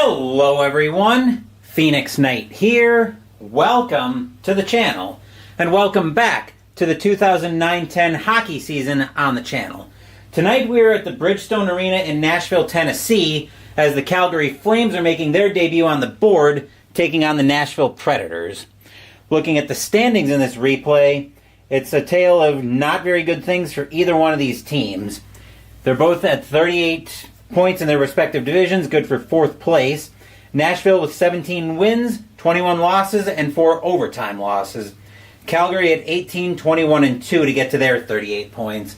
Hello everyone, Phoenix Knight here. Welcome to the channel, and welcome back to the 2009-10 hockey season on the channel. Tonight we are at the Bridgestone Arena in Nashville, Tennessee, as the Calgary Flames are making their debut on the board, taking on the Nashville Predators. Looking at the standings in this replay, it's a tale of not very good things for either one of these teams. They're both at 38 points in their respective divisions, good for 4th place. Nashville with 17 wins, 21 losses, and 4 overtime losses. Calgary at 18, 21, and 2 to get to their 38 points.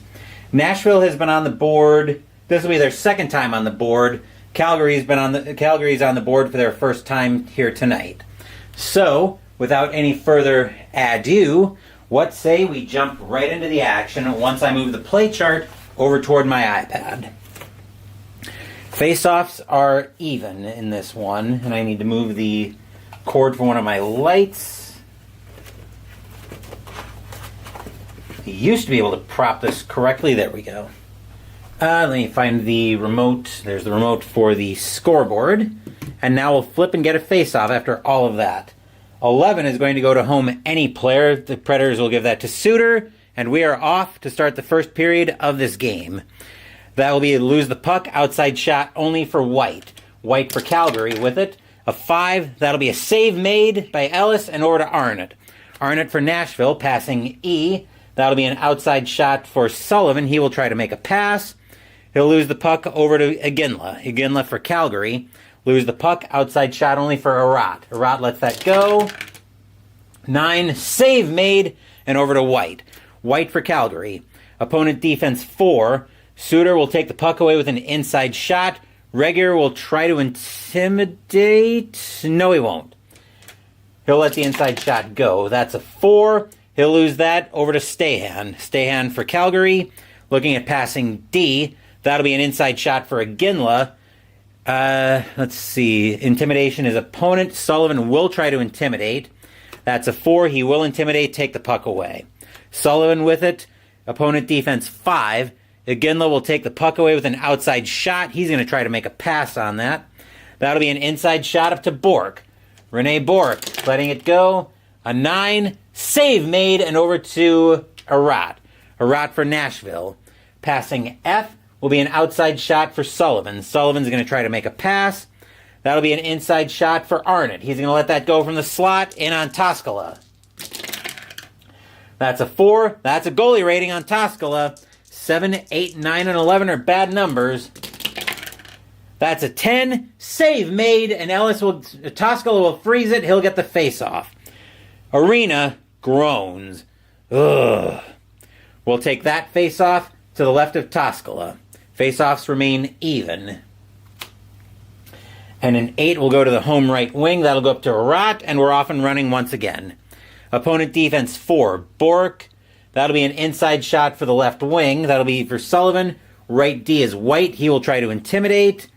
Nashville has been on the board. This will be their second time on the board. Calgary's on the board for their first time here tonight. So, without any further ado, what say we jump right into the action once I move the play chart over toward my iPad. Face-offs are even in this one, and I need to move the cord for one of my lights. I used to be able to prop this correctly. There we go. Let me find the remote. There's the remote for the scoreboard. And now we'll flip and get a face-off after all of that. 11 is going to go to home any player. The Predators will give that to Suter, and we are off to start the first period of this game. That will be lose the puck, outside shot only for White. White for Calgary with it. A 5, that'll be a save made by Ellis and over to Arnott. Arnott for Nashville, passing E. That'll be an outside shot for Sullivan. He will try to make a pass. He'll lose the puck over to Iginla. Iginla for Calgary. Lose the puck, outside shot only for Arat. Arat lets that go. 9, save made, and over to White. White for Calgary. Opponent defense 4. Suter will take the puck away with an inside shot. Regier will try to intimidate. No, he won't. He'll let the inside shot go. That's a 4. He'll lose that over to Stahan. Stahan for Calgary. Looking at passing D. That'll be an inside shot for Iginla. Let's see. Intimidation is opponent. Sullivan will try to intimidate. That's a 4. He will intimidate, take the puck away. Sullivan with it. Opponent defense 5. Iginla will take the puck away with an outside shot. He's going to try to make a pass on that. That'll be an inside shot up to Bork. Rene Bork letting it go. A 9. Save made and over to Arat. Arat for Nashville. Passing F will be an outside shot for Sullivan. Sullivan's going to try to make a pass. That'll be an inside shot for Arnott. He's going to let that go from the slot in on Toskala. That's a 4. That's a goalie rating on Toskala. 7, 8, 9, and 11 are bad numbers. That's a 10. Save made, and Toskala will freeze it. He'll get the face-off. Arena groans. Ugh. We'll take that face-off to the left of Toskala. Face-offs remain even. And an 8 will go to the home right wing. That'll go up to Arat, and we're off and running once again. Opponent defense 4. Bork. That'll be an inside shot for the left wing. That'll be for Sullivan. Right D is White. He will try to intimidate.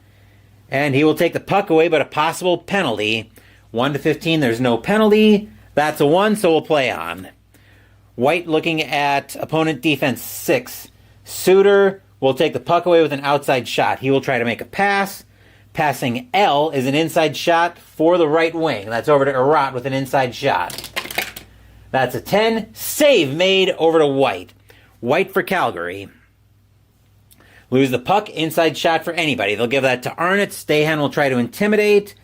And he will take the puck away, but a possible penalty. 1 to 15, there's no penalty. That's a 1, so we'll play on. White looking at opponent defense 6. Suter will take the puck away with an outside shot. He will try to make a pass. Passing L is an inside shot for the right wing. That's over to Arat with an inside shot. That's a 10. Save made over to White. White for Calgary. Lose the puck. Inside shot for anybody. They'll give that to Arnott. Stahan will try to intimidate.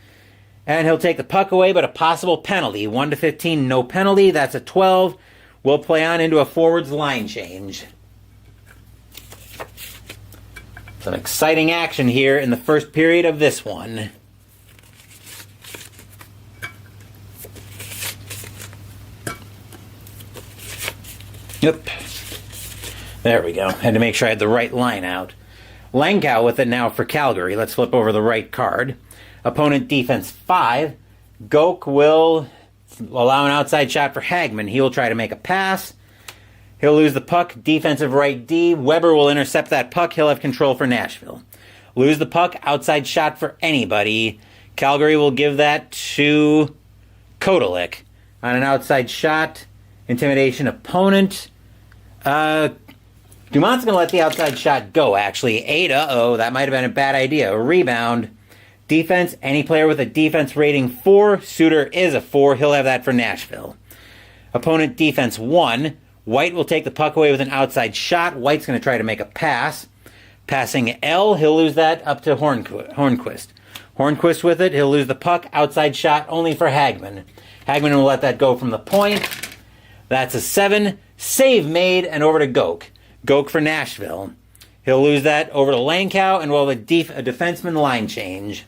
And he'll take the puck away, but a possible penalty. 1 to 15, no penalty. That's a 12. We'll play on into a forwards line change. Some exciting action here in the first period of this one. Yep. There we go. Had to make sure I had the right line out. Langkow with it now for Calgary. Let's flip over the right card. Opponent defense 5. Goke will allow an outside shot for Hagman. He will try to make a pass. He'll lose the puck. Defensive right D. Weber will intercept that puck. He'll have control for Nashville. Lose the puck. Outside shot for anybody. Calgary will give that to Kotelik on an outside shot. Intimidation opponent. Dumont's going to let the outside shot go, actually. 8, that might have been a bad idea. A rebound. Defense, any player with a defense rating 4. Suter is a 4. He'll have that for Nashville. Opponent defense 1. White will take the puck away with an outside shot. White's going to try to make a pass. Passing L, he'll lose that up to Hornquist. Hornquist with it, he'll lose the puck. Outside shot only for Hagman. Hagman will let that go from the point. That's a 7. Save made, and over to Goke. Goke for Nashville. He'll lose that over to Langkow, and we'll have a defenseman line change.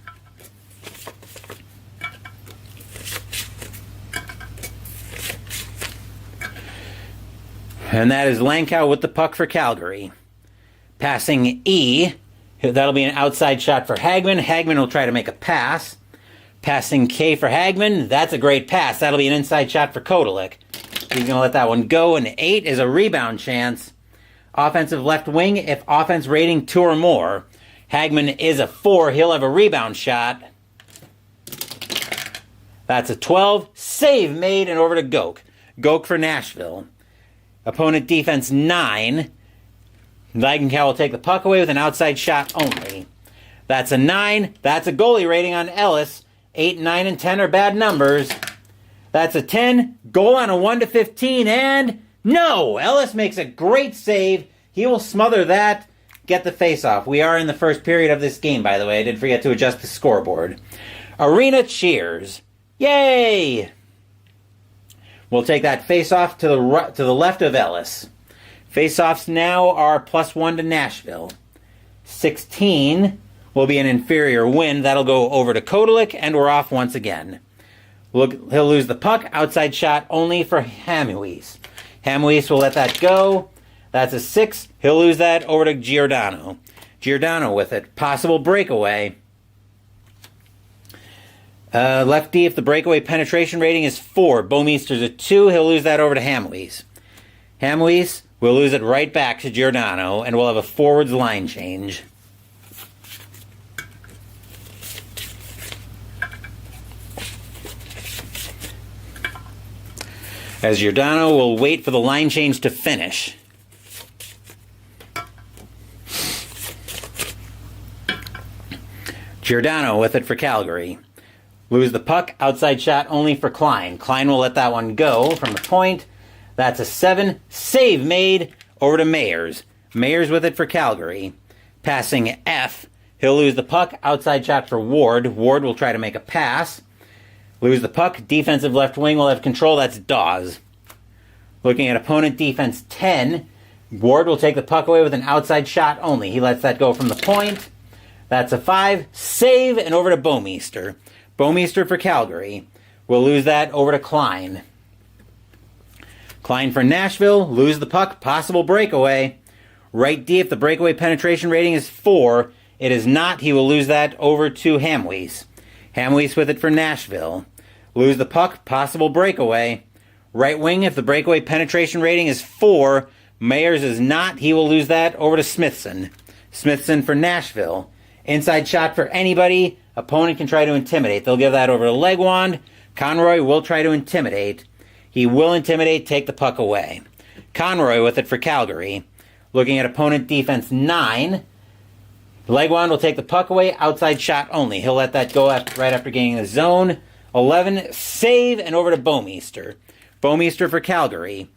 And that is Langkow with the puck for Calgary. Passing E, that'll be an outside shot for Hagman. Hagman will try to make a pass. Passing K for Hagman, that's a great pass. That'll be an inside shot for Kotelik. He's going to let that one go, and 8 is a rebound chance. Offensive left wing, if offense rating 2 or more. Hagman is a 4. He'll have a rebound shot. That's a 12. Save made, and over to Goke. Goke for Nashville. Opponent defense 9. Langenkow will take the puck away with an outside shot only. That's a 9. That's a goalie rating on Ellis. 8, 9, and 10 are bad numbers. That's a 10. Goal on a 1-15, and no! Ellis makes a great save. He will smother that, get the face-off. We are in the first period of this game, by the way. I did forget to adjust the scoreboard. Arena cheers. Yay! We'll take that face-off to the left of Ellis. Face-offs now are +1 to Nashville. 16 will be an inferior win. That'll go over to Kotelik, and we're off once again. He'll lose the puck. Outside shot only for Hamuis. Hamuis will let that go. That's a 6. He'll lose that over to Giordano. Giordano with it. Possible breakaway. Lefty, if the breakaway penetration rating is 4. Bouwmeester's a 2. He'll lose that over to Hamuis. Hamuis will lose it right back to Giordano, and we'll have a forwards line change. As Giordano will wait for the line change to finish. Giordano with it for Calgary. Lose the puck. Outside shot only for Klein. Klein will let that one go from the point. That's a 7. Save made. Over to Mayers. Mayers with it for Calgary. Passing F. He'll lose the puck. Outside shot for Ward. Ward will try to make a pass. Lose the puck. Defensive left wing will have control. That's Dawes. Looking at opponent defense 10. Ward will take the puck away with an outside shot only. He lets that go from the point. That's a 5. Save, and over to Bouwmeester. Bouwmeester for Calgary. We'll lose that over to Klein. Klein for Nashville. Lose the puck. Possible breakaway. Right D, if the breakaway penetration rating is 4. It is not. He will lose that over to Hamuis. Hamuis with it for Nashville. Lose the puck. Possible breakaway. Right wing, if the breakaway penetration rating is 4. Mayers is not. He will lose that over to Smithson. Smithson for Nashville. Inside shot for anybody. Opponent can try to intimidate. They'll give that over to Legwand. Conroy will try to intimidate. He will intimidate, take the puck away. Conroy with it for Calgary. Looking at opponent defense 9. Legwand will take the puck away. Outside shot only. He'll let that go right after getting the zone. 11. Save, and over to Bouwmeester. Bouwmeester for Calgary.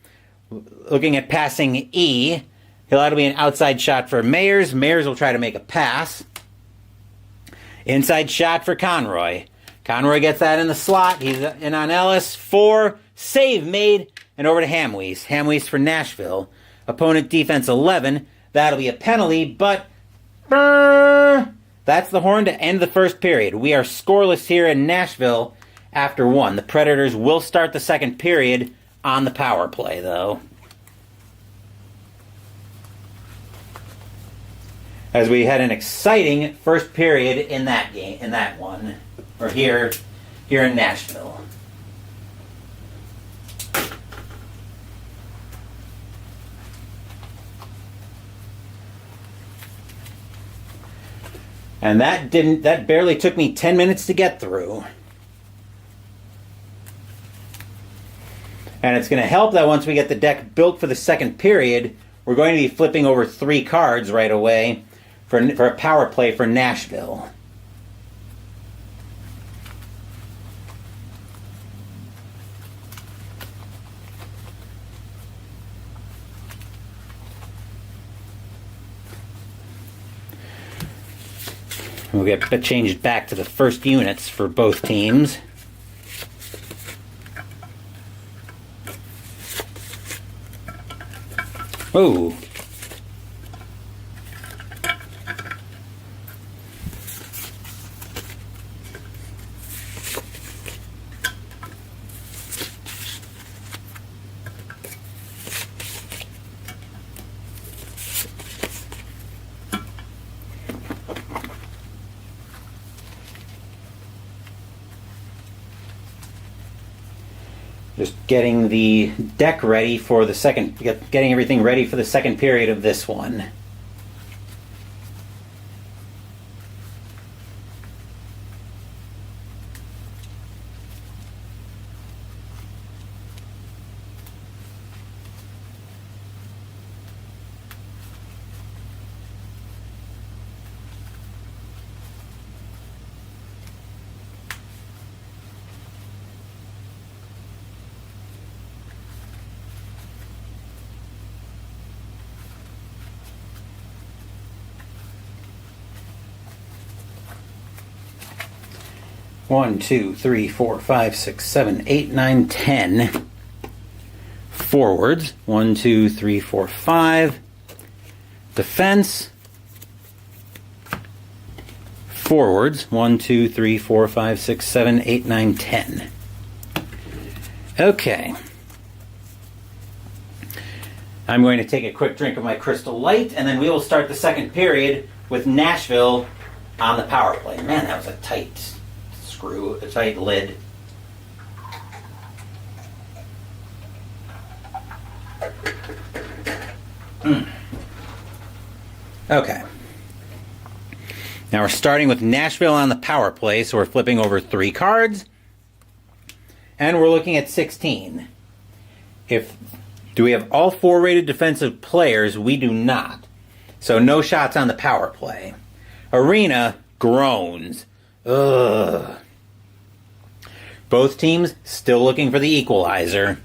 Looking at passing E. That'll be an outside shot for Mayers. Mayers will try to make a pass. Inside shot for Conroy. Conroy gets that in the slot. He's in on Ellis. 4. Save made. And over to Hamuis. Hamuis for Nashville. Opponent defense 11. That'll be a penalty, but that's the horn to end the first period. We are scoreless here in Nashville after 1. The Predators will start the second period on the power play, though. As we had an exciting first period in that game, in that one, or here in Nashville. And that barely took me 10 minutes to get through. And it's going to help that once we get the deck built for the second period, we're going to be flipping over 3 cards right away for a power play for Nashville. We'll get changed back to the first units for both teams. Oh. Just getting the deck ready for the second, getting everything ready for the second period of this one. One, two, three, four, five, six, seven, 8, 9, 10. Forwards. 1, 2, 3, 4, 5. Defense. Forwards. 1, 2, 3, 4, 5, 6, 7, 8, 9, 10. Okay. I'm going to take a quick drink of my Crystal Light, and then we will start the second period with Nashville on the power play. Man, that was a tight screw, a tight lid. Okay. Now we're starting with Nashville on the power play, so we're flipping over 3 cards. And we're looking at 16. Do we have all 4 rated defensive players? We do not. So no shots on the power play. Arena groans. Ugh. Both teams still looking for the equalizer.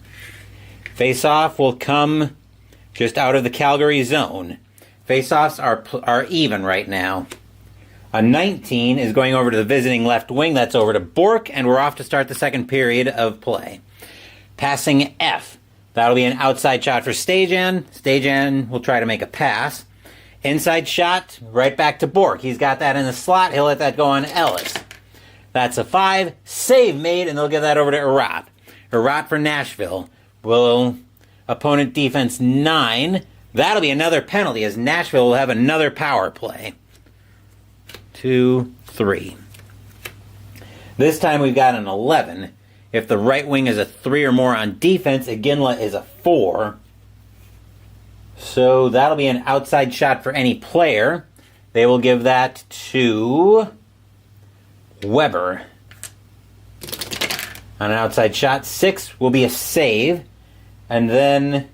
Face-off will come just out of the Calgary zone. Face-offs are even right now. A 19 is going over to the visiting left wing. That's over to Bork, and we're off to start the second period of play. Passing F. That'll be an outside shot for Stajan. Stajan will try to make a pass. Inside shot, right back to Bork. He's got that in the slot. He'll let that go on Ellis. That's a 5. Save made, and they'll give that over to Erat. Erat for Nashville. Opponent defense 9. That'll be another penalty, as Nashville will have another power play. 2, 3. This time we've got an 11. If the right wing is a 3 or more on defense, Iginla is a 4. So that'll be an outside shot for any player. They will give that to Weber. On an outside shot, 6 will be a save. And then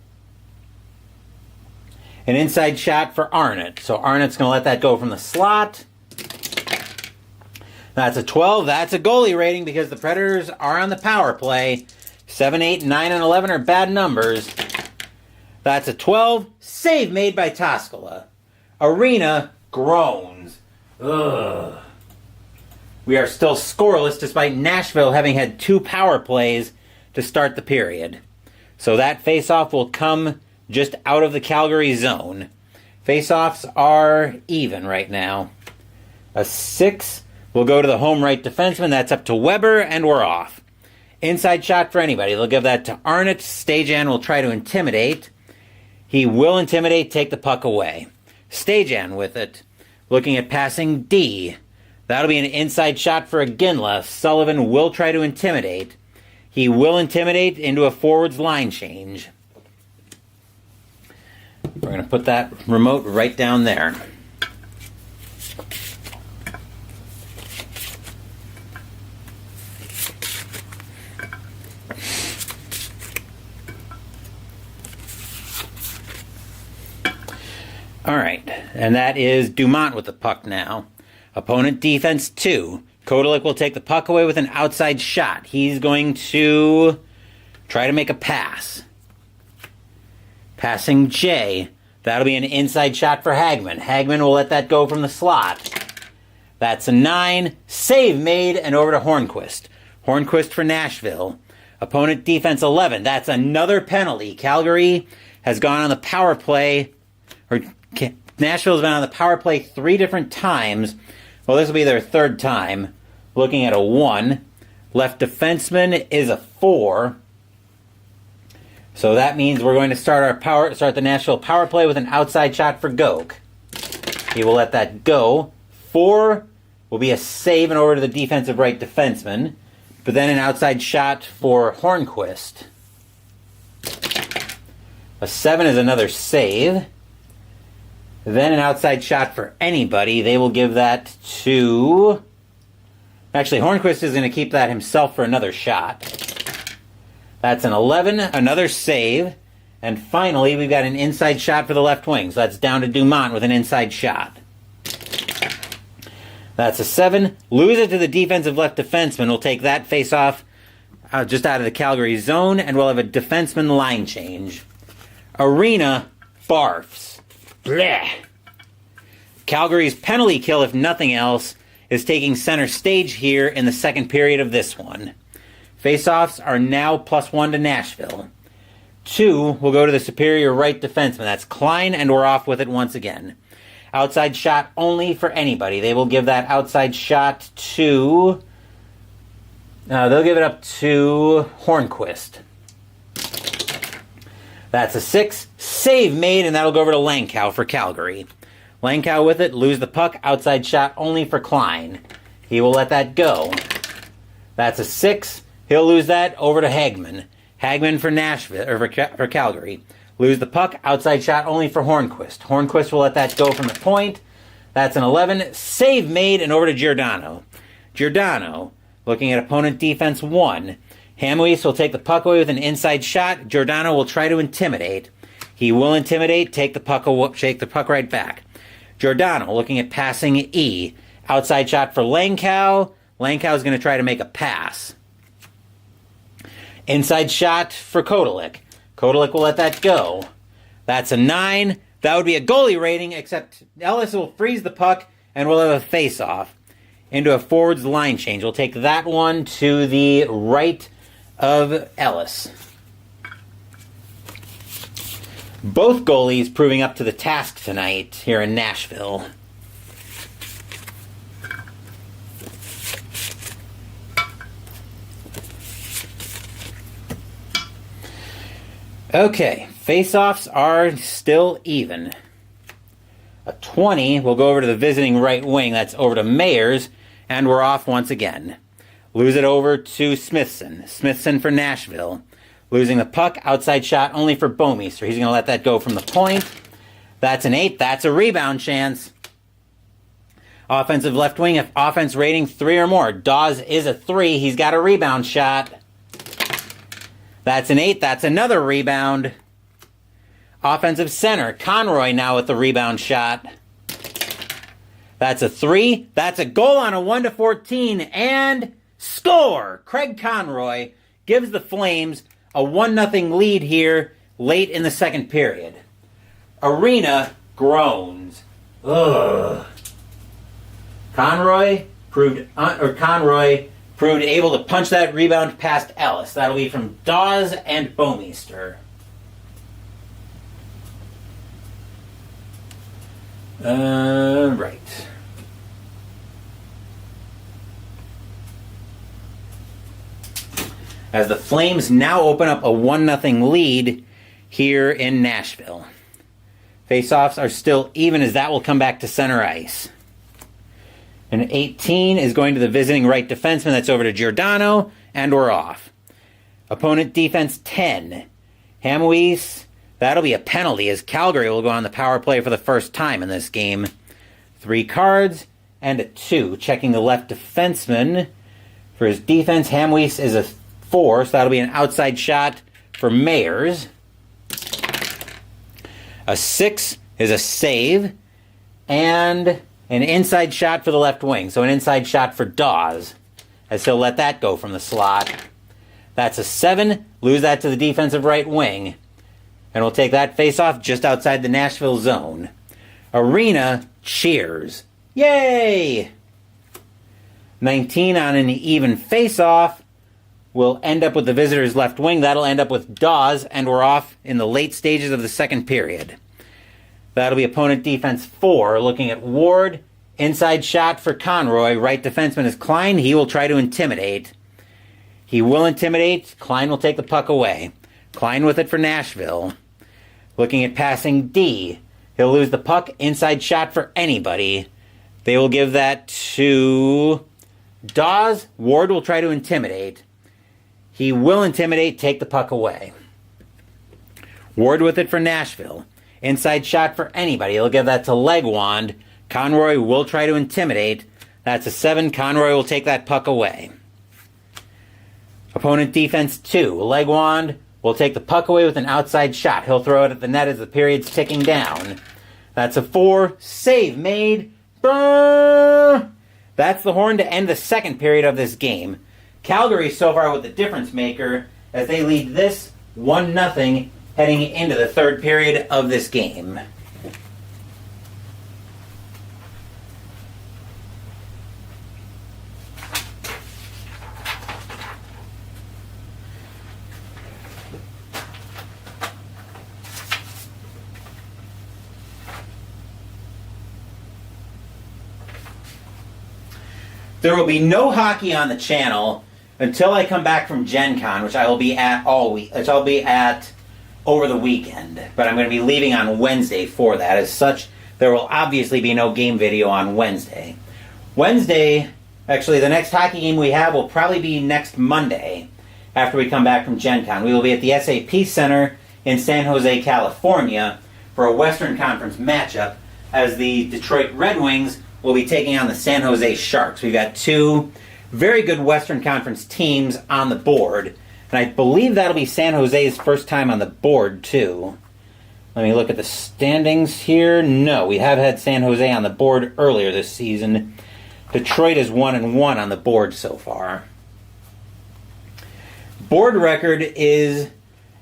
an inside shot for Arnott. So Arnott's going to let that go from the slot. That's a 12. That's a goalie rating because the Predators are on the power play. 7, 8, 9, and 11 are bad numbers. That's a 12. Save made by Toskala. Arena groans. Ugh. We are still scoreless despite Nashville having had 2 power plays to start the period. So that face-off will come just out of the Calgary zone. Face-offs are even right now. A 6 will go to the home right defenseman. That's up to Weber, and we're off. Inside shot for anybody. They'll give that to Arnott. Stajan will try to intimidate. He will intimidate, take the puck away. Stajan with it. Looking at passing D. That'll be an inside shot for Iginla. Sullivan will try to intimidate. He will intimidate into a forwards line change. We're going to put that remote right down there. All right, and that is Dumont with the puck now. Opponent defense 2. Kodelik will take the puck away with an outside shot. He's going to try to make a pass. Passing J. That'll be an inside shot for Hagman. Hagman will let that go from the slot. That's a 9. Save made, and over to Hornquist. Hornquist for Nashville. Opponent defense 11. That's another penalty. Calgary has gone on the power play, or Nashville's been on the power play 3 different times. Well, this will be their 3rd time. Looking at a 1. Left defenseman is a 4. So that means we're going to start the Nashville power play with an outside shot for Goke. He will let that go. 4 will be a save and over to the defensive right defenseman. But then an outside shot for Hornquist. A 7 is another save. Then an outside shot for anybody. They will give that to... Actually, Hornquist is going to keep that himself for another shot. That's an 11, another save. And finally, we've got an inside shot for the left wing. So that's down to Dumont with an inside shot. That's a 7. Lose it to the defensive left defenseman. We'll take that face-off just out of the Calgary zone, and we'll have a defenseman line change. Arena barfs. Blech. Calgary's penalty kill, if nothing else, is taking center stage here in the second period of this one. Face-offs are now +1 to Nashville. 2 will go to the superior right defenseman. That's Klein, and we're off with it once again. Outside shot only for anybody. They will give that outside shot to... they'll give it up to Hornquist. That's a 6. Save made, and that'll go over to Langkow for Calgary. Langkow with it. Lose the puck. Outside shot only for Klein. He will let that go. That's a 6. He'll lose that over to Hagman. Hagman for Nashville, or for Calgary. Lose the puck. Outside shot only for Hornquist. Hornquist will let that go from the point. That's an 11. Save made, and over to Giordano. Giordano, looking at opponent defense 1. Hamhuis will take the puck away with an inside shot. Giordano will try to intimidate. He will intimidate, shake the puck right back. Giordano looking at passing E. Outside shot for Langkow. Langkow is going to try to make a pass. Inside shot for Kotelik. Kotelik will let that go. That's a 9. That would be a goalie rating, except Ellis will freeze the puck and we'll have a face-off into a forwards line change. We'll take that one to the right of Ellis. Both goalies proving up to the task tonight here in Nashville. Okay, face-offs are still even. A 20 will go over to the visiting right wing. That's over to Mayers, and we're off once again. Lose it over to Smithson. Smithson for Nashville. Losing the puck, outside shot only for Bouwmeester. He's going to let that go from the point. That's an 8. That's a rebound chance. Offensive left wing, if offense rating 3 or more. Dawes is a 3. He's got a rebound shot. That's an 8. That's another rebound. Offensive center, Conroy now with the rebound shot. That's a 3. That's a goal on a 1-14. And score! Craig Conroy gives the Flames a 1-0 lead here late in the second period. Arena groans. Ugh. Conroy proved able to punch that rebound past Ellis. That'll be from Dawes and Bouwmeester. Right. As the Flames now open up a 1-0 lead here in Nashville. Faceoffs are still even as that will come back to center ice. And 18 is going to the visiting right defenseman. That's over to Giordano, and we're off. Opponent defense 10. Hamhuis, that'll be a penalty as Calgary will go on the power play for the first time in this game. 3 cards and a 2. Checking the left defenseman for his defense. Hamhuis is a 4, so that'll be an outside shot for Mayers. A 6 is a save, and an inside shot for the left wing. So an inside shot for Dawes, as he'll let that go from the slot. That's a 7. Lose that to the defensive right wing. And we'll take that face-off just outside the Nashville zone. Arena cheers. Yay! 19 on an even face-off will end up with the visitors' left wing. That'll end up with Dawes, and we're off in the late stages of the second period. That'll be opponent defense 4, looking at Ward. Inside shot for Conroy. Right defenseman is Klein. He will try to intimidate. He will intimidate. Klein will take the puck away. Klein with it for Nashville. Looking at passing D. He'll lose the puck. Inside shot for anybody. They will give that to Dawes. Ward will try to intimidate. He will intimidate, take the puck away. Ward with it for Nashville. Inside shot for anybody. He'll give that to Legwand. Conroy will try to intimidate. That's a 7. Conroy will take that puck away. Opponent defense 2. Legwand will take the puck away with an outside shot. He'll throw it at the net as the period's ticking down. That's a 4. Save made. Brrr! That's the horn to end the second period of this game. Calgary so far with the difference maker as they lead this 1-0 heading into the third period of this game. There will be no hockey on the channel until I come back from Gen Con, which I will be at all week, which I'll be at over the weekend. But I'm going to be leaving on Wednesday for that. As such, there will obviously be no game video on Wednesday. Actually, the next hockey game we have will probably be next Monday after we come back from Gen Con. We will be at the SAP Center in San Jose, California for a Western Conference matchup as the Detroit Red Wings will be taking on the San Jose Sharks. We've got 2 very good Western Conference teams on the board. And I believe that'll be San Jose's first time on the board, too. Let me look at the standings here. No, we have had San Jose on the board earlier this season. Detroit is 1-1 on the board so far. Board record is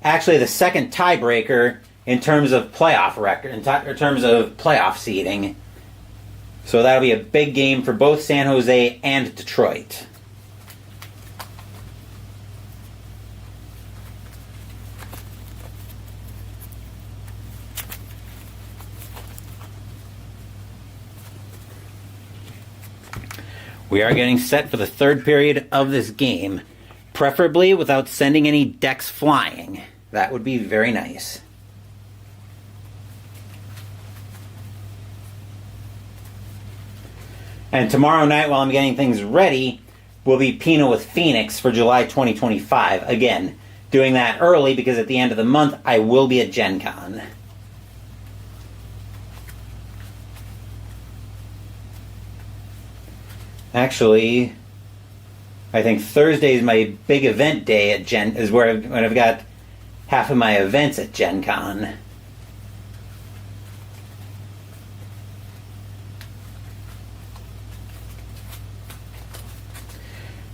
actually the second tiebreaker in terms of playoff record, in terms of playoff seeding. So that'll be a big game for both San Jose and Detroit. We are getting set for the third period of this game, preferably without sending any decks flying. That would be very nice. And tomorrow night, while I'm getting things ready, will be Pino with Phoenix for July 2025. Again, doing that early because at the end of the month, I will be at Gen Con. Actually, I think Thursday is my big event day at is where I've got half of my events at Gen Con.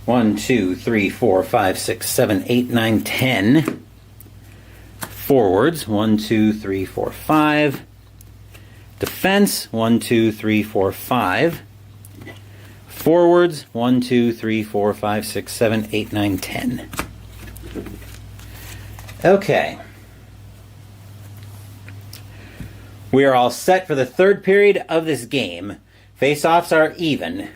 One, two, three, 4, 5, 6, 7, 8, 9, 10. Forwards, 1, 2, 3, 4, 5. Defense, 1, 2, 3, 4, 5. Forwards, 1, 2, 3, 4, 5, 6, 7, 8, 9, 10. Okay. We are all set for the third period of this game. Face-offs are even.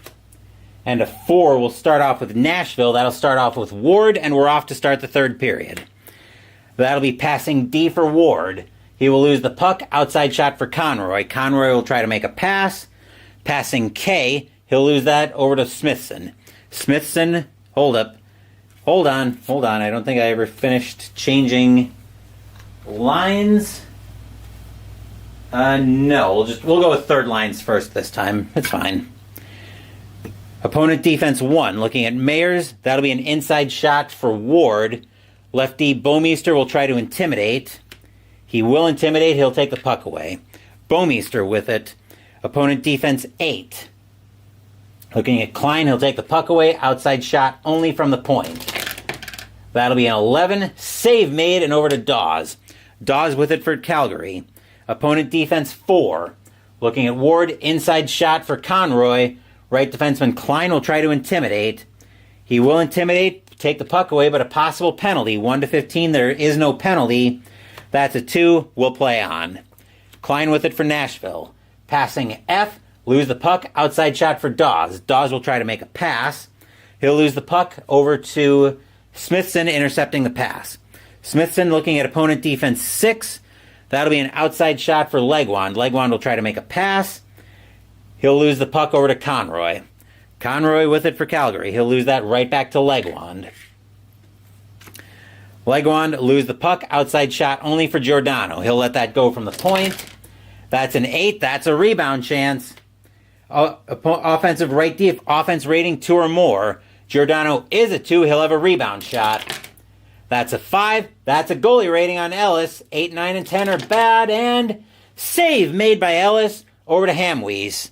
And a 4 will start off with Nashville. That'll start off with Ward, and we're off to start the third period. That'll be passing D for Ward. He will lose the puck. Outside shot for Conroy. Conroy will try to make a pass. Passing K. He'll lose that over to Smithson. Smithson, hold up. Hold on. I don't think I ever finished changing lines. No, we'll go with third lines first this time. It's fine. Opponent defense 1, looking at Mayers. That'll be an inside shot for Ward. Lefty Bomeister will try to intimidate. He will intimidate. He'll take the puck away. Bomeister with it. Opponent defense 8. Looking at Klein, he'll take the puck away. Outside shot only from the point. That'll be an 11. Save made and over to Dawes. Dawes with it for Calgary. Opponent defense 4. Looking at Ward, inside shot for Conroy. Right defenseman Klein will try to intimidate. He will intimidate, take the puck away, but a possible penalty. 1-15, there is no penalty. That's a 2, we'll play on. Klein with it for Nashville. Passing F, lose the puck, outside shot for Dawes. Dawes will try to make a pass. He'll lose the puck over to Smithson, intercepting the pass. Smithson looking at opponent defense 6. That'll be an outside shot for Legwand. Legwand will try to make a pass. He'll lose the puck over to Conroy. Conroy with it for Calgary. He'll lose that right back to Legwand. Legwand lose the puck, outside shot only for Giordano. He'll let that go from the point. That's an 8. That's a rebound chance. Offensive offense rating 2 or more. Giordano is a 2. He'll have a rebound shot. That's a 5. That's a goalie rating on Ellis. 8, 9, and 10 are bad. And save made by Ellis over to Hamwees.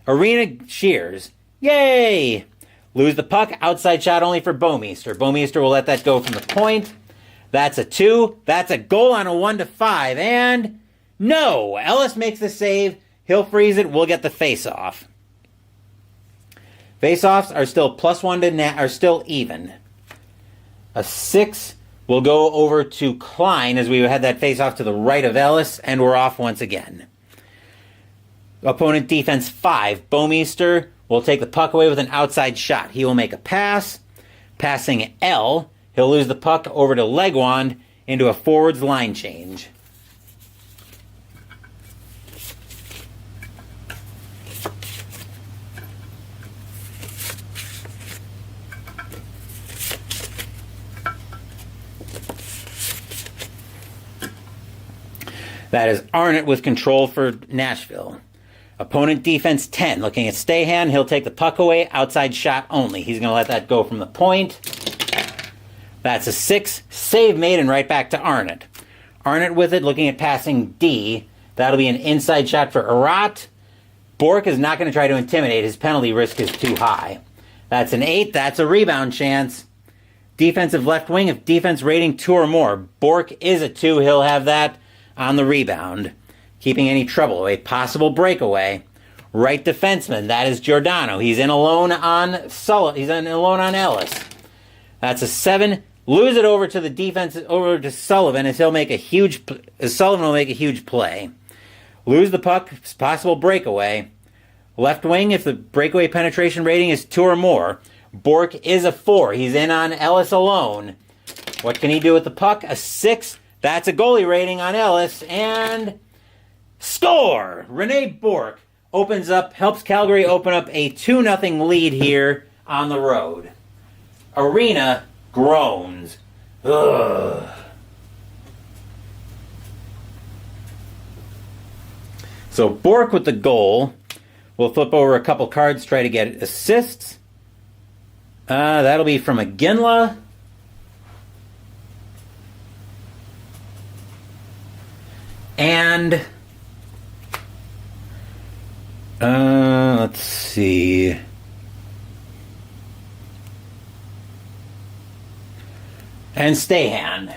Arena cheers. Yay! Lose the puck. Outside shot only for Bouwmeester. Bouwmeester will let that go from the point. That's a 2. That's a goal on a 1-5. And no! Ellis makes the save. He'll freeze it. We'll get the face-off. Face-offs are still +1 to are still even. A 6 will go over to Klein as we had that face-off to the right of Ellis, and we're off once again. Opponent defense 5. Bouwmeester will take the puck away with an outside shot. He will make a pass. Passing L. He'll lose the puck over to Legwand into a forwards line change. That is Arnott with control for Nashville. Opponent defense 10. Looking at Stahan, he'll take the puck away, outside shot only. He's going to let that go from the point. That's a 6. Save made and right back to Arnott. Arnott with it, looking at passing D. That'll be an inside shot for Arat. Bork is not going to try to intimidate. His penalty risk is too high. That's an 8. That's a rebound chance. Defensive left wing, if defense rating 2 or more. Bork is a 2. He'll have that on the rebound. Keeping any trouble away. Possible breakaway. Right defenseman, that is Giordano. He's in alone on He's in alone on Ellis. That's a 7. Lose it over to the defense, over to Sullivan, as Sullivan will make a huge play. Lose the puck, possible breakaway. Left wing, if the breakaway penetration rating is 2 or more. Bork is a 4. He's in on Ellis alone. What can he do with the puck? A 6. That's a goalie rating on Ellis, and score! Rene Bork helps Calgary open up a 2-0 lead here on the road. Arena groans. Ugh. So Bork with the goal. We'll flip over a couple cards, try to get assists. That'll be from Iginla. And let's see. And Stahan.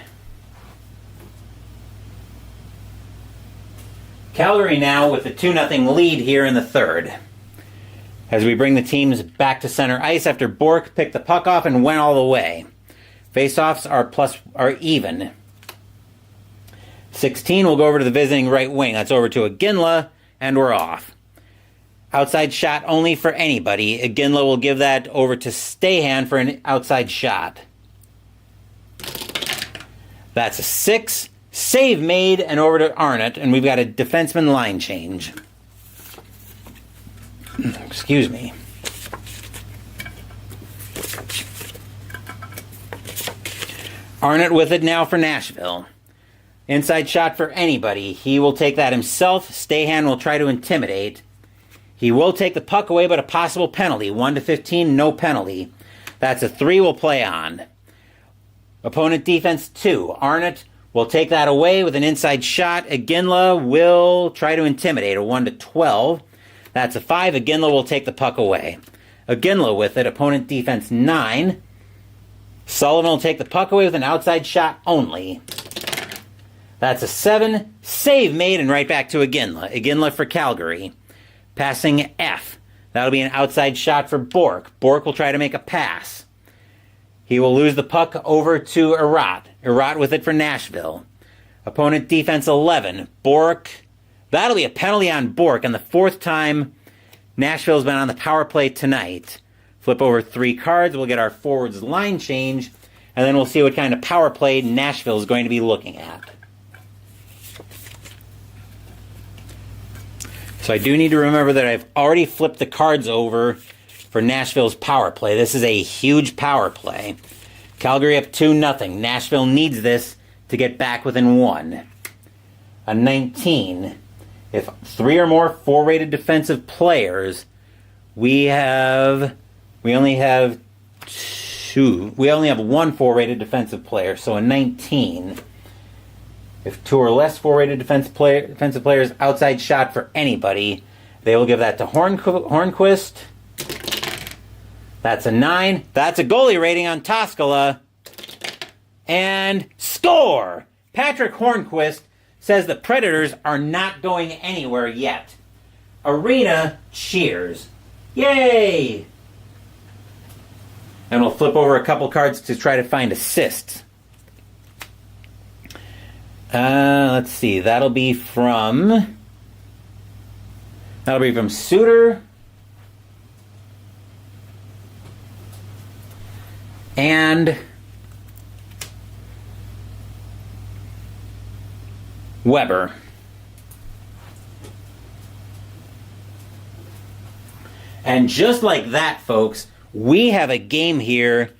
Calgary now with a 2-0 lead here in the third. As we bring the teams back to center ice after Bork picked the puck off and went all the way. Faceoffs are even. 16 will go over to the visiting right wing. That's over to Iginla, and we're off. Outside shot only for anybody. Iginla will give that over to Stahan for an outside shot. That's a 6. Save made and over to Arnott, and we've got a defenseman line change. Excuse me. Arnott with it now for Nashville. Inside shot for anybody. He will take that himself. Stahan will try to intimidate. He will take the puck away, but a possible penalty. 1-15, no penalty. That's a 3 we'll play on. Opponent defense 2. Arnott will take that away with an inside shot. Iginla will try to intimidate. A 1-12. That's a 5. Iginla will take the puck away. Iginla with it. Opponent defense 9. Sullivan will take the puck away with an outside shot only. That's a 7. Save made and right back to Iginla. Iginla for Calgary. Passing F. That'll be an outside shot for Bork. Bork will try to make a pass. He will lose the puck over to Erat. Erat with it for Nashville. Opponent defense 11. Bork. That'll be a penalty on Bork, and the fourth time Nashville's been on the power play tonight. Flip over 3 cards. We'll get our forwards line change, and then we'll see what kind of power play Nashville is going to be looking at. So I do need to remember that I've already flipped the cards over for Nashville's power play. This is a huge power play. Calgary up 2-0. Nashville needs this to get back within 1. A 19. If 3 or more 4-rated defensive players, we only have 2. We only have 1 4-rated defensive player, so a 19. If 2 or less 4-rated defensive players, outside shot for anybody, they will give that to Hornquist. That's a 9. That's a goalie rating on Toskala. And score! Patrick Hornquist says the Predators are not going anywhere yet. Arena cheers. Yay! And we'll flip over a couple cards to try to find assists. Let's see. That'll be from Suter and Weber. And just like that, folks, we have a game here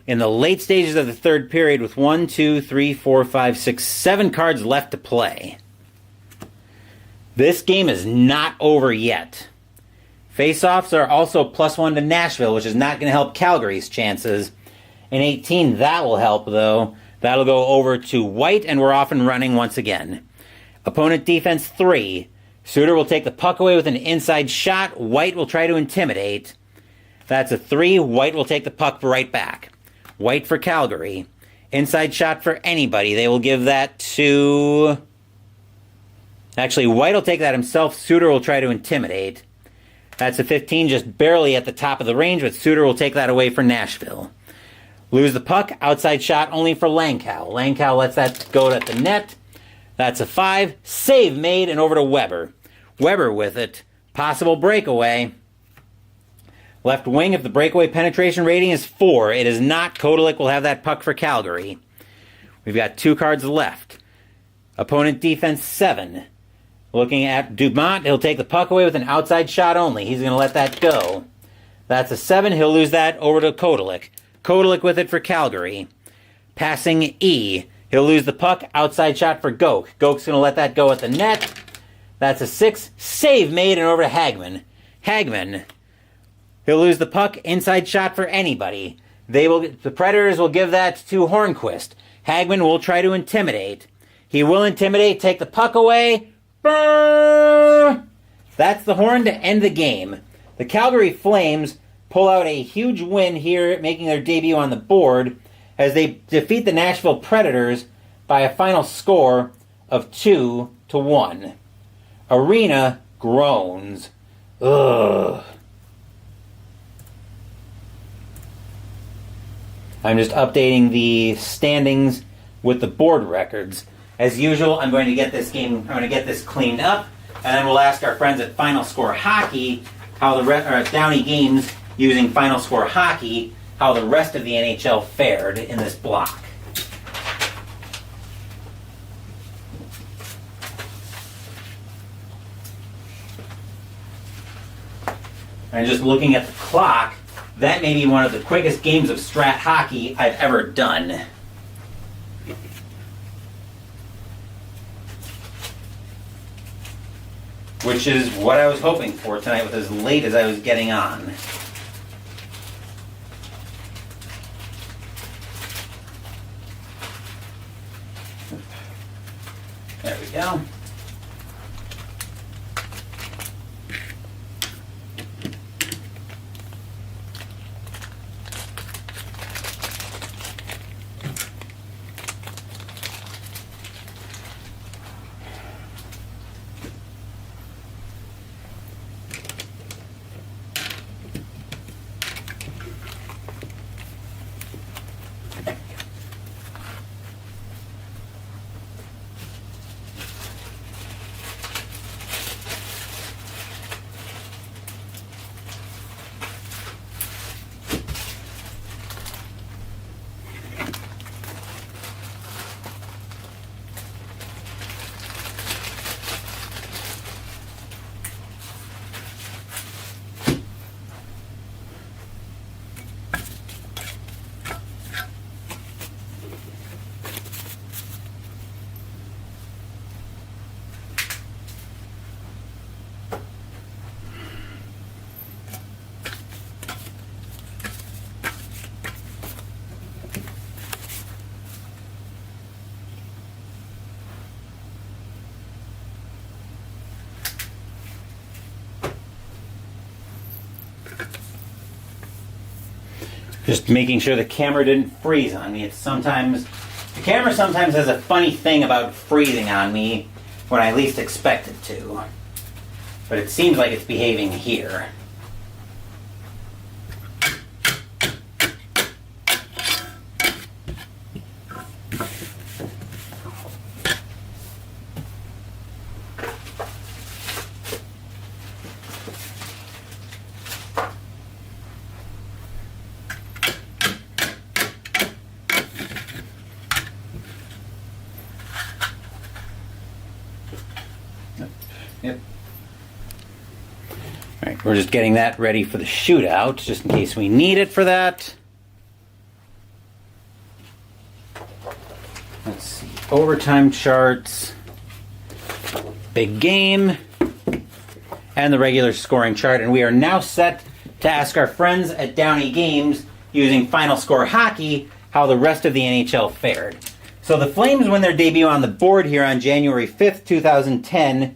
in the late stages of the third period with 1, 2, 3, 4, 5, 6, 7 cards left to play. This game is not over yet. Face-offs are also +1 to Nashville, which is not going to help Calgary's chances. In 18, that will help, though. That'll go over to White, and we're off and running once again. Opponent defense 3. Suter will take the puck away with an inside shot. White will try to intimidate. That's a 3. White will take the puck right back. White for Calgary. Inside shot for anybody. They will give that to... Actually, White will take that himself. Suter will try to intimidate. That's a 15, just barely at the top of the range, but Suter will take that away for Nashville. Lose the puck. Outside shot only for Langkow. Langkow lets that go at the net. That's a 5. Save made, and over to Weber. Weber with it. Possible breakaway. Left wing, if the breakaway penetration rating is 4, it is not. Kotelik will have that puck for Calgary. We've got 2 cards left. Opponent defense 7. Looking at Dumont, he'll take the puck away with an outside shot only. He's going to let that go. That's a 7. He'll lose that over to Kotelik. Kotelik with it for Calgary. Passing E. He'll lose the puck. Outside shot for Goke. Goke's going to let that go at the net. That's a 6. Save made, and over to Hagman. Hagman. He'll lose the puck. Inside shot for anybody. The Predators will give that to Hornquist. Hagman will try to intimidate. He will intimidate. Take the puck away. That's the horn to end the game. The Calgary Flames pull out a huge win here, making their debut on the board as they defeat the Nashville Predators by a final score of 2-1. Arena groans. Ugh. I'm just updating the standings with the board records. As usual, I'm going to get this cleaned up, and then we'll ask our friends at Final Score Hockey how Downey Games using Final Score Hockey how the rest of the NHL fared in this block. And just looking at the clock, that may be one of the quickest games of Strat Hockey I've ever done. Which is what I was hoping for tonight with as late as I was getting on. There we go. Just making sure the camera didn't freeze on me. The camera sometimes has a funny thing about freezing on me when I least expect it to. But it seems like it's behaving here. Yep. Alright, we're just getting that ready for the shootout, just in case we need it for that. Let's see. Overtime charts. Big game. And the regular scoring chart. And we are now set to ask our friends at Downey Games, using Final Score Hockey, how the rest of the NHL fared. So the Flames win their debut on the board here on January 5th, 2010,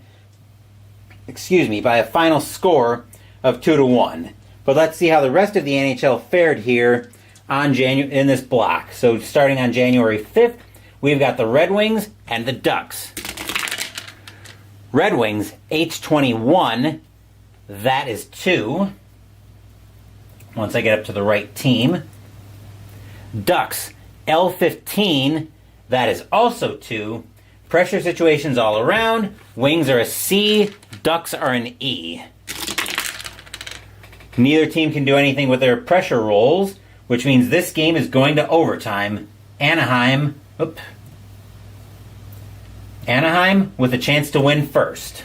by a final score of 2-1. But let's see how the rest of the NHL fared here on in this block. So starting on January 5th, we've got the Red Wings and the Ducks. Red Wings, H21, that is 2. Once I get up to the right team. Ducks, L15, that is also 2. Pressure situations all around. Wings are a C, Ducks are an E. Neither team can do anything with their pressure rolls, which means this game is going to overtime. Anaheim with a chance to win first.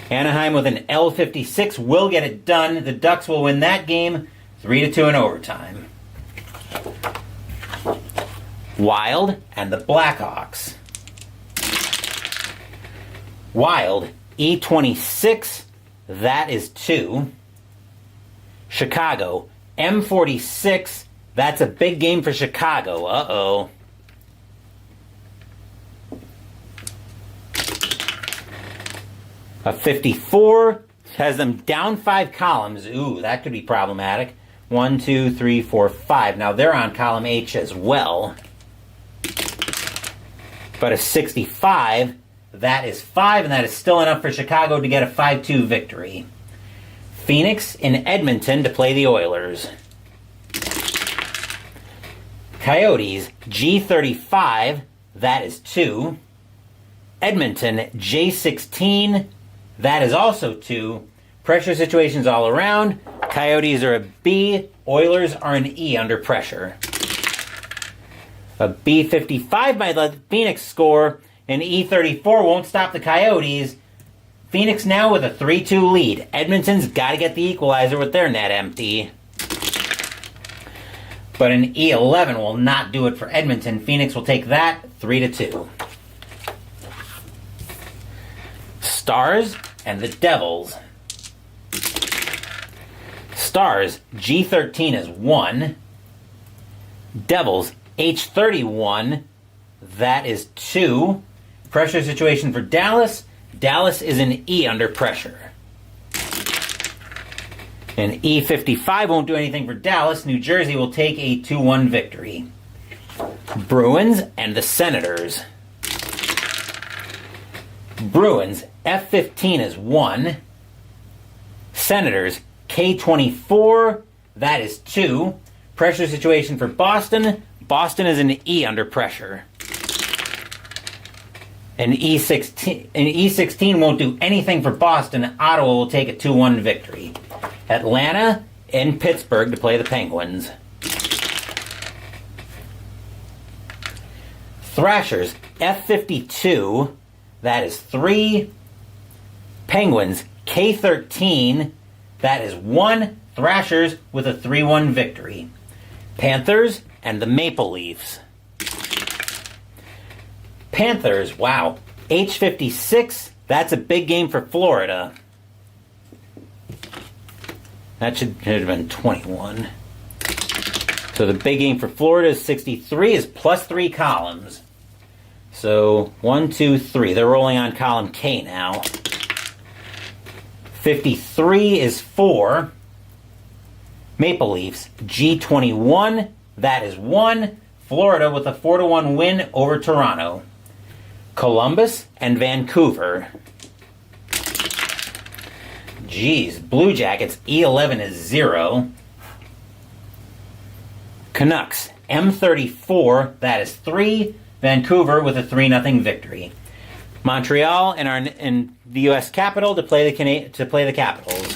Anaheim with an L56 will get it done. The Ducks will win that game 3-2 in overtime. Wild and the Blackhawks. Wild, E26, that is 2. Chicago, M46, that's a big game for Chicago. Uh-oh. A 54 has them down 5 columns. Ooh, that could be problematic. 1, 2, 3, 4, 5. Now they're on column H as well. But a 65, that is 5, and that is still enough for Chicago to get a 5-2 victory. Phoenix in Edmonton to play the Oilers. Coyotes, G35, that is 2. Edmonton, J16, that is also 2. Pressure situations all around. Coyotes are a B. Oilers are an E under pressure. A B55 might let Phoenix score. An E34 won't stop the Coyotes. Phoenix now with a 3-2 lead. Edmonton's got to get the equalizer with their net empty. But an E11 will not do it for Edmonton. Phoenix will take that 3-2. Stars and the Devils. Stars, G13 is 1. Devils, H31, that is 2. Pressure situation for Dallas. Dallas is an E under pressure. An E55 won't do anything for Dallas. New Jersey will take a 2-1 victory. Bruins and the Senators. Bruins, F15 is 1. Senators, K24, that is 2. Pressure situation for Boston. Boston is an E under pressure. An E16 won't do anything for Boston. Ottawa will take a 2-1 victory. Atlanta and Pittsburgh to play the Penguins. Thrashers, F52, that is 3. Penguins, K13, that is 1. Thrashers with a 3-1 victory. Panthers and the Maple Leafs. Panthers, wow. H56, that's a big game for Florida. That should have been 21. So the big game for Florida is 63 is plus 3 columns. So 1, 2, 3. They're rolling on column K now. 53 is 4. Maple Leafs, G21, that is 1. Florida with a 4-1 win over Toronto. Columbus and Vancouver. Geez, Blue Jackets, E11 is 0. Canucks, M34, that is 3. Vancouver with a 3-0 victory. Montreal in the U.S. capital to play the Capitals.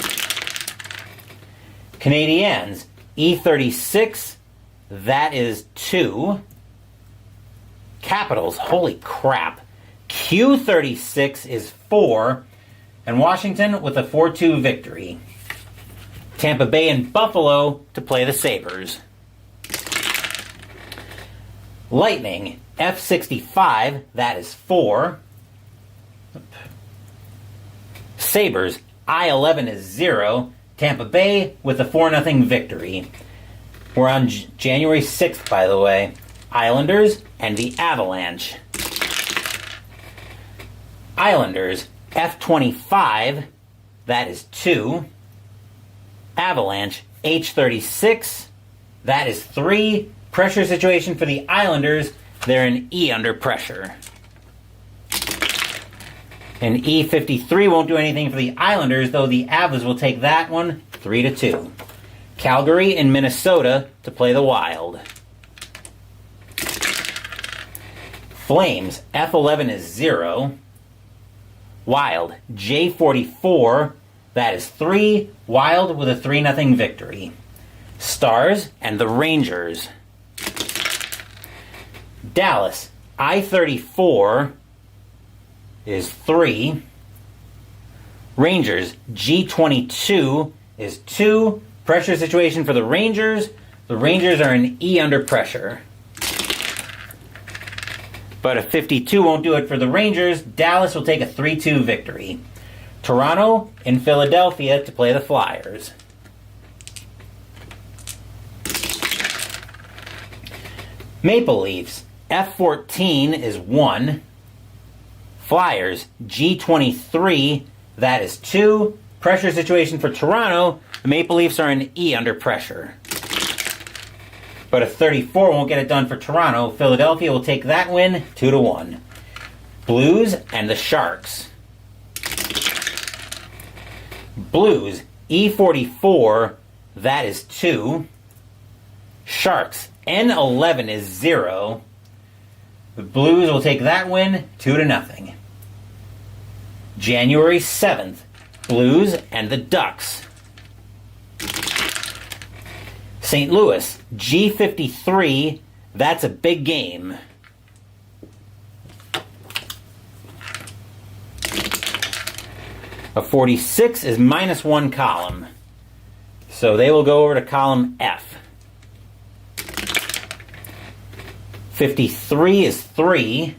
Canadiens, E36, that is 2. Capitals, holy crap. Q36 is 4. And Washington with a 4-2 victory. Tampa Bay and Buffalo to play the Sabres. Lightning, F65, that is 4. Sabres, I11 is 0. Tampa Bay with a 4-0 victory. We're on January 6th, by the way. Islanders and the Avalanche. Islanders, F25, that is 2. Avalanche, H36, that is 3. Pressure situation for the Islanders, they're an E under pressure. And E53 won't do anything for the Islanders, though the Avs will take that one 3-2. Calgary and Minnesota to play the Wild. Flames, F11 is 0. Wild, J44, that is 3. Wild with a 3-0 victory. Stars and the Rangers. Dallas, I34 is 3. Rangers, G22 is 2. Pressure situation for the Rangers. The Rangers are an E under pressure. But a 52 won't do it for the Rangers. Dallas will take a 3-2 victory. Toronto in Philadelphia to play the Flyers. Maple Leafs, F14 is 1. Flyers, G23, that is 2. Pressure situation for Toronto. The Maple Leafs are an E under pressure. But a 34 won't get it done for Toronto. Philadelphia will take that win 2-1. Blues and the Sharks. Blues, E44, that is 2. Sharks, N11 is 0. The Blues will take that win 2-0. January 7th, Blues and the Ducks. St. Louis, G53, that's a big game. A 46 is -1 column. So they will go over to column F. 53 is 3.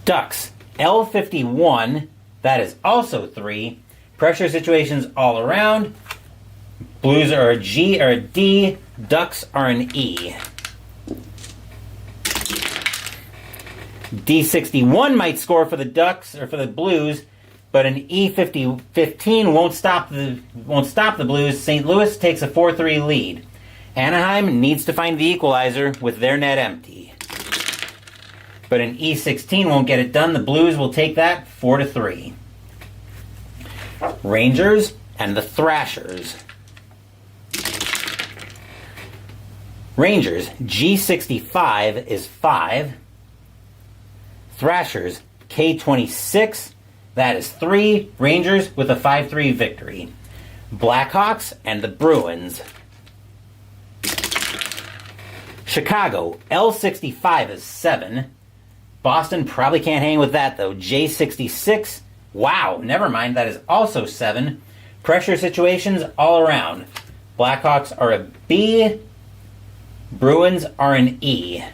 Ducks, L51, that is also 3. Pressure situations all around. Blues are a G or a D. Ducks are an E. D61 might score for the Ducks or for the Blues, but an E15 won't stop the Blues. St. Louis takes a 4-3 lead. Anaheim needs to find the equalizer with their net empty. But an E16 won't get it done. The Blues will take that 4-3. Rangers and the Thrashers. Rangers, G65 is 5. Thrashers, K26, that is 3. Rangers with a 5-3 victory. Blackhawks and the Bruins. Chicago, L65 is 7. Boston probably can't hang with that, though. J66, wow, never mind, that is also 7. Pressure situations all around. Blackhawks are a B. Bruins are an E.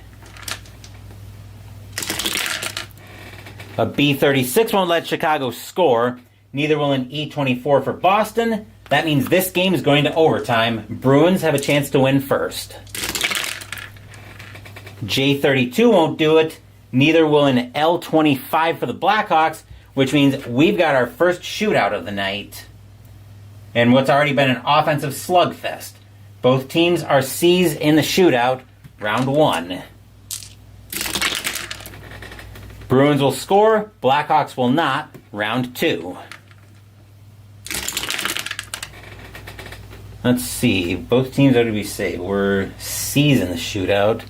A B36 won't let Chicago score. Neither will an E24 for Boston. That means this game is going to overtime. Bruins have a chance to win first. J32 won't do it. Neither will an L25 for the Blackhawks, which means we've got our first shootout of the night and what's already been an offensive slugfest. Both teams are C's in the shootout, round 1. Bruins will score, Blackhawks will not, round 2. Let's see, both teams are to be safe. We're C's in the shootout.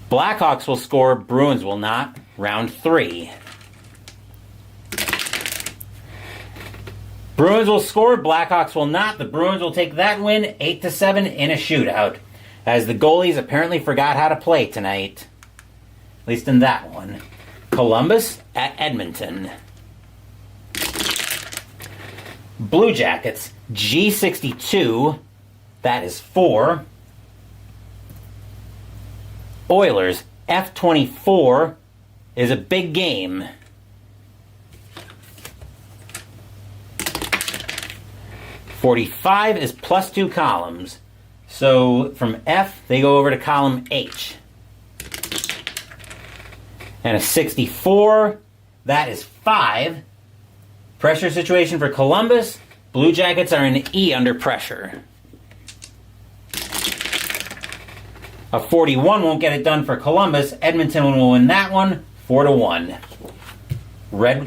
Blackhawks will score, Bruins will not, round 3. Bruins will score, Blackhawks will not. The Bruins will take that win 8-7 in a shootout, as the goalies apparently forgot how to play tonight. At least in that one. Columbus at Edmonton. Blue Jackets, G62, that is 4. Oilers, F24, is a big game. .45 is +2 columns. So from F, they go over to column H. And a 64, that is 5. Pressure situation for Columbus. Blue Jackets are in E under pressure. A 41 won't get it done for Columbus. Edmonton will win that one 4-1.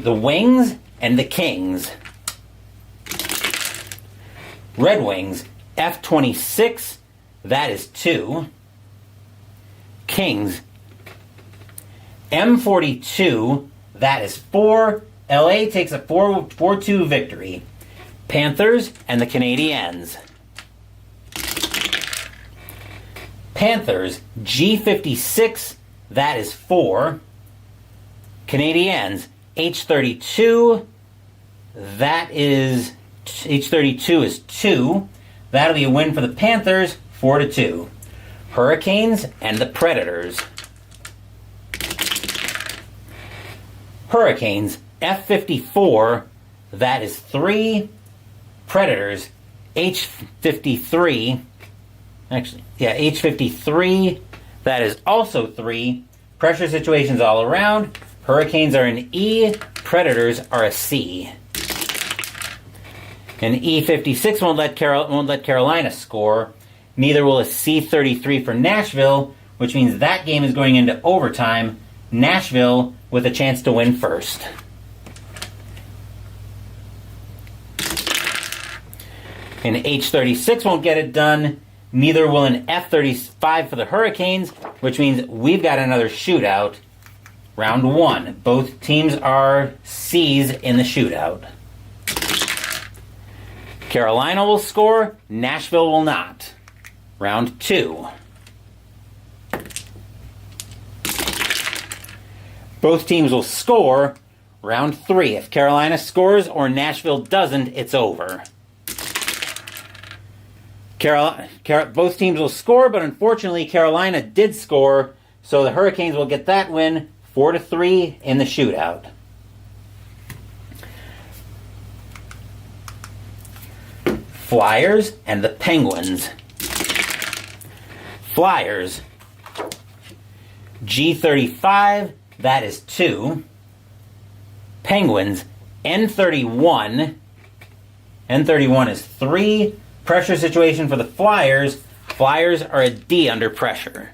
The Wings and the Kings. Red Wings, F26, that is 2. Kings, M42, that is 4. LA takes a 4-2 victory. Panthers and the Canadiens. Panthers, G56, that is 4. Canadiens, H32, that is... H32 is 2. That'll be a win for the Panthers, 4-2. Hurricanes and the Predators. Hurricanes, F54, that is 3. Predators, H53. H53, that is also 3. Pressure situations all around. Hurricanes are an E. Predators are a C. An E56 won't let Carolina score. Neither will a C33 for Nashville, which means that game is going into overtime. Nashville with a chance to win first. An H36 won't get it done. Neither will an F35 for the Hurricanes, which means we've got another shootout. Round 1. Both teams are C's in the shootout. Carolina will score, Nashville will not. Round 2. Both teams will score. Round 3. If Carolina scores or Nashville doesn't, it's over. Both teams will score, but unfortunately Carolina did score, so the Hurricanes will get that win 4-3 in the shootout. Flyers and the Penguins. Flyers, G35, that is 2. Penguins, N31. N31 is 3. Pressure situation for the Flyers. Flyers are a D under pressure.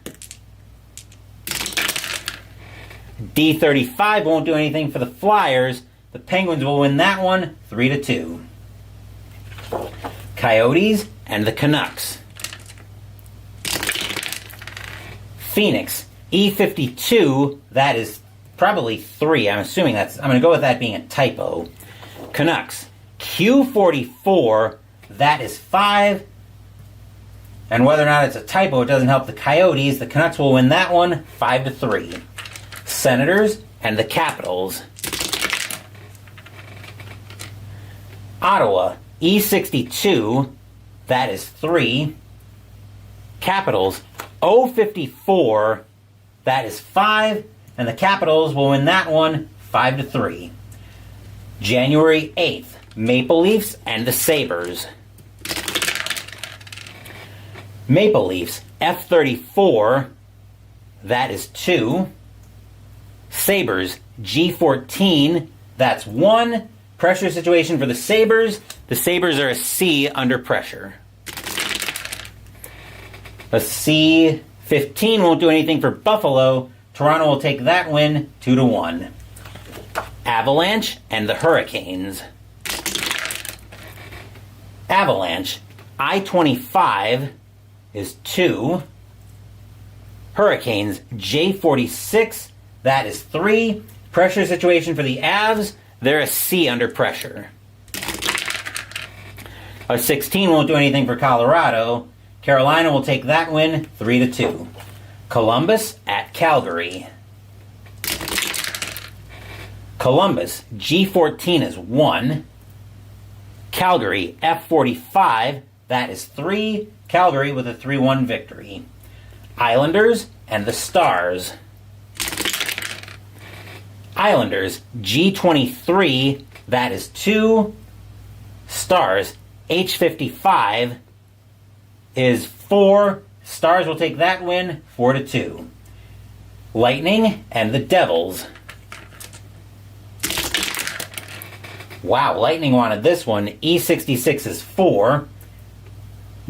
D35 won't do anything for the Flyers. The Penguins will win that one 3-2. Coyotes and the Canucks. Phoenix, E52, that is probably 3. I'm going to go with that being a typo. Canucks, Q44, that is 5. And whether or not it's a typo, it doesn't help the Coyotes. The Canucks will win that one 5-3. Senators and the Capitals. Ottawa, E62, that is 3. Capitals, O54, that is 5. And the Capitals will win that one 5-3. January 8th, Maple Leafs and the Sabres. Maple Leafs, F34, that is 2. Sabres, G14, That's 1. Pressure situation for the Sabres. The Sabres are a C under pressure. A C-15 won't do anything for Buffalo. Toronto will take that win 2-1. Avalanche and the Hurricanes. Avalanche, I-25 is 2. Hurricanes, J-46, that is 3. Pressure situation for the Avs, they're a C under pressure. A 16 won't do anything for Colorado. Carolina will take that win 3-2. Columbus at Calgary. Columbus, G14 is 1. Calgary, F45, that is 3. Calgary with a 3-1 victory. Islanders and the Stars. Islanders, G23, that is 2. Stars, H55 is 4. Stars will take that win 4-2. Lightning and the Devils. Wow, Lightning wanted this one. E66 is 4.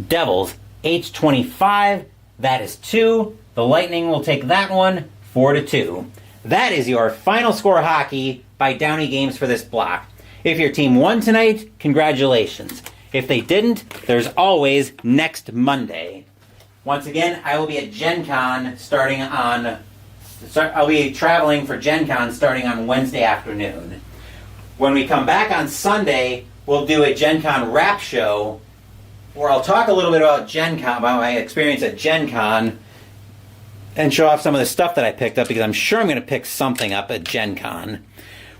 Devils, H25, that is 2. The Lightning will take that one 4-2. That is your final score hockey by Downey Games for this block. If your team won tonight, congratulations. If they didn't, there's always next Monday. Once again, I will be at Gen Con I'll be traveling for Gen Con starting on Wednesday afternoon. When we come back on Sunday, we'll do a Gen Con wrap show where I'll talk a little bit about Gen Con, about my experience at Gen Con, and show off some of the stuff that I picked up, because I'm sure I'm going to pick something up at Gen Con.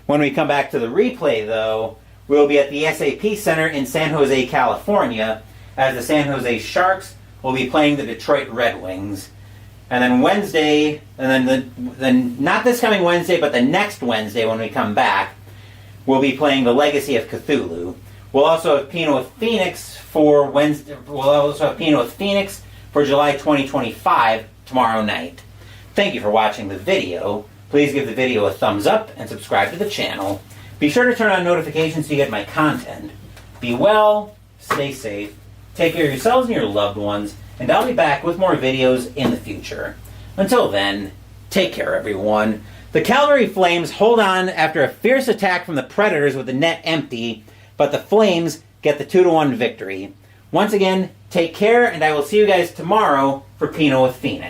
When we come back to the replay, though, we'll be at the SAP Center in San Jose, California, as the San Jose Sharks will be playing the Detroit Red Wings. And then Wednesday, and then not this coming Wednesday, but the next Wednesday when we come back, we'll be playing the Legacy of Cthulhu. We'll also have Pino with Phoenix for Wednesday. We'll also have Pino with Phoenix for July 2025 tomorrow night. Thank you for watching the video. Please give the video a thumbs up and subscribe to the channel. Be sure to turn on notifications so you get my content. Be well, stay safe, take care of yourselves and your loved ones, and I'll be back with more videos in the future. Until then, take care everyone. The Calgary Flames hold on after a fierce attack from the Predators with the net empty, but the Flames get the 2-1 victory. Once again, take care, and I will see you guys tomorrow for Pino with Phoenix.